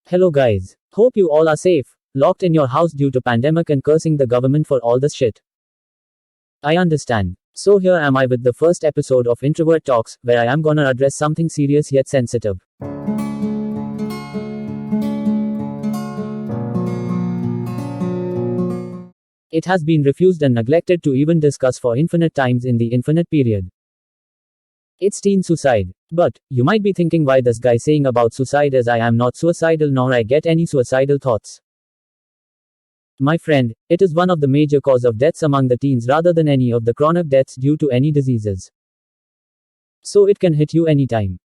Hello guys. Hope you all are safe, locked in your house due to pandemic and cursing the government for all this shit. I understand. So here am I with the first episode of Introvert Talks, where I am gonna address something serious yet sensitive. It has been refused and neglected to even discuss for infinite times in the infinite period. It's teen suicide. But, you might be thinking why this guy saying about suicide as I am not suicidal nor I get any suicidal thoughts. My friend, it is one of the major cause of deaths among the teens rather than any of the chronic deaths due to any diseases. So it can hit you anytime.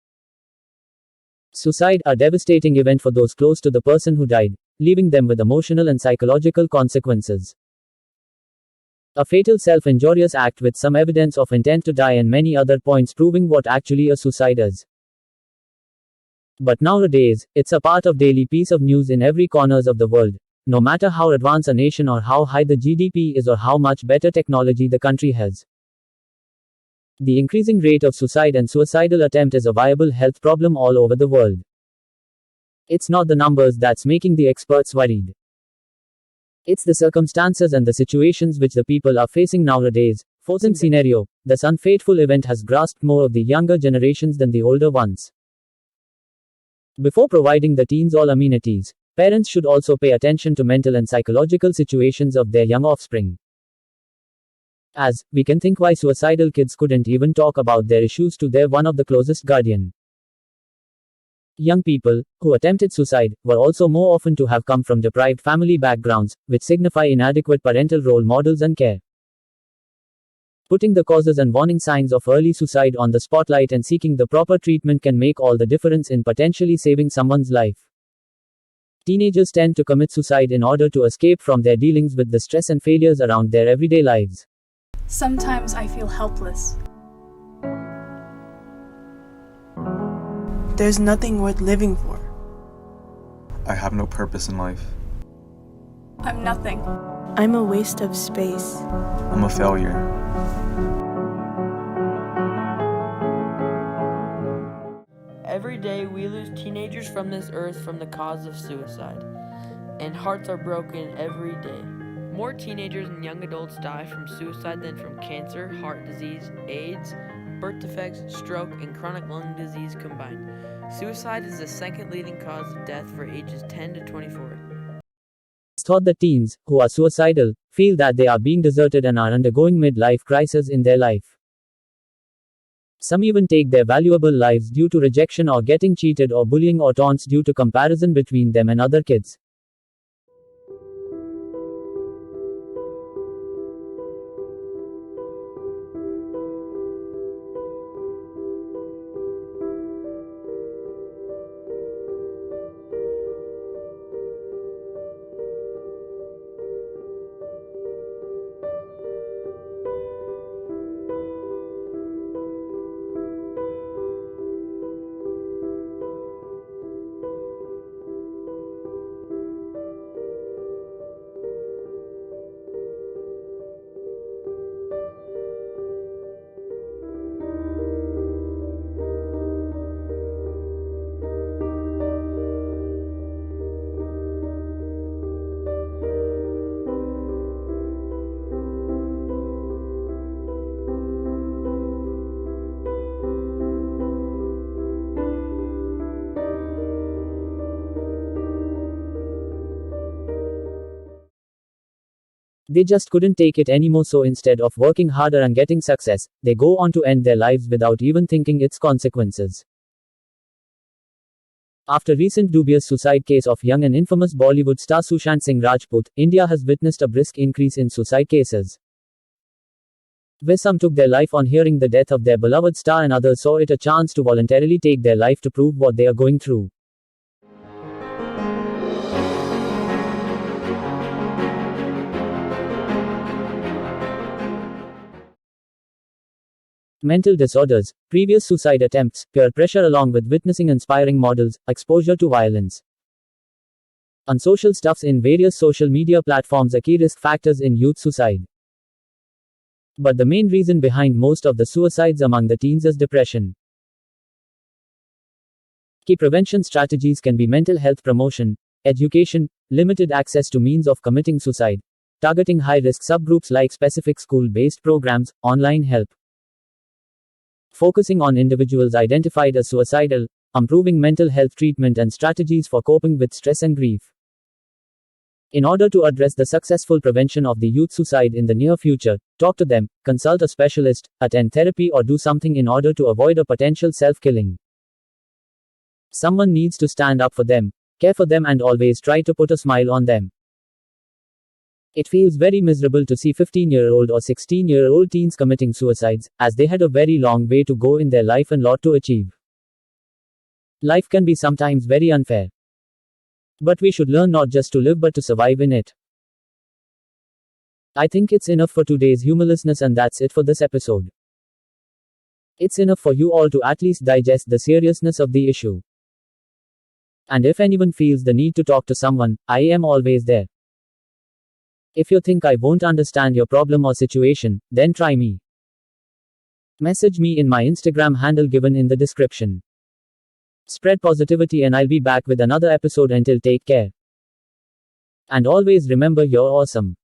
Suicide, a devastating event for those close to the person who died, leaving them with emotional and psychological consequences. A fatal self-injurious act with some evidence of intent to die and many other points proving what actually a suicide is. But nowadays, it's a part of daily piece of news in every corners of the world, no matter how advanced a nation or how high the GDP is or how much better technology the country has. The increasing rate of suicide and suicidal attempt is a viable health problem all over the world. It's not the numbers that's making the experts worried. It's the circumstances and the situations which the people are facing nowadays. Forcing scenario, this unfaithful event has grasped more of the younger generations than the older ones. Before providing the teens all amenities, parents should also pay attention to mental and psychological situations of their young offspring. As, we can think why suicidal kids couldn't even talk about their issues to their one of the closest guardian. Young people, who attempted suicide, were also more often to have come from deprived family backgrounds, which signify inadequate parental role models and care. Putting the causes and warning signs of early suicide on the spotlight and seeking the proper treatment can make all the difference in potentially saving someone's life. Teenagers tend to commit suicide in order to escape from their dealings with the stress and failures around their everyday lives. Sometimes I feel helpless. There's nothing worth living for. I have no purpose in life. I'm nothing. I'm a waste of space. I'm a failure. Every day we lose teenagers from this earth from the cause of suicide, and hearts are broken every day. More teenagers and young adults die from suicide than from cancer, heart disease, AIDS, birth defects, stroke, and chronic lung disease combined. Suicide is the second leading cause of death for ages 10 to 24. It's thought that teens, who are suicidal, feel that they are being deserted and are undergoing midlife crisis in their life. Some even take their valuable lives due to rejection or getting cheated or bullying or taunts due to comparison between them and other kids. They just couldn't take it anymore, so instead of working harder and getting success, they go on to end their lives without even thinking its consequences. After recent dubious suicide case of young and infamous Bollywood star Sushant Singh Rajput, India has witnessed a brisk increase in suicide cases, where some took their life on hearing the death of their beloved star and others saw it a chance to voluntarily take their life to prove what they are going through. Mental disorders, previous suicide attempts, peer pressure along with witnessing inspiring models, exposure to violence, unsocial stuffs in various social media platforms are key risk factors in youth suicide. But the main reason behind most of the suicides among the teens is depression. Key prevention strategies can be mental health promotion, education, limited access to means of committing suicide, targeting high-risk subgroups like specific school-based programs, online help. Focusing on individuals identified as suicidal, improving mental health treatment and strategies for coping with stress and grief. In order to address the successful prevention of the youth suicide in the near future, talk to them, consult a specialist, attend therapy or do something in order to avoid a potential self-killing. Someone needs to stand up for them, care for them and always try to put a smile on them. It feels very miserable to see 15-year-old or 16-year-old teens committing suicides, as they had a very long way to go in their life and lot to achieve. Life can be sometimes very unfair. But we should learn not just to live but to survive in it. I think it's enough for today's humorlessness and that's it for this episode. It's enough for you all to at least digest the seriousness of the issue. And if anyone feels the need to talk to someone, I am always there. If you think I won't understand your problem or situation, then try me. Message me in my Instagram handle given in the description. Spread positivity and I'll be back with another episode until take care. And always remember you're awesome.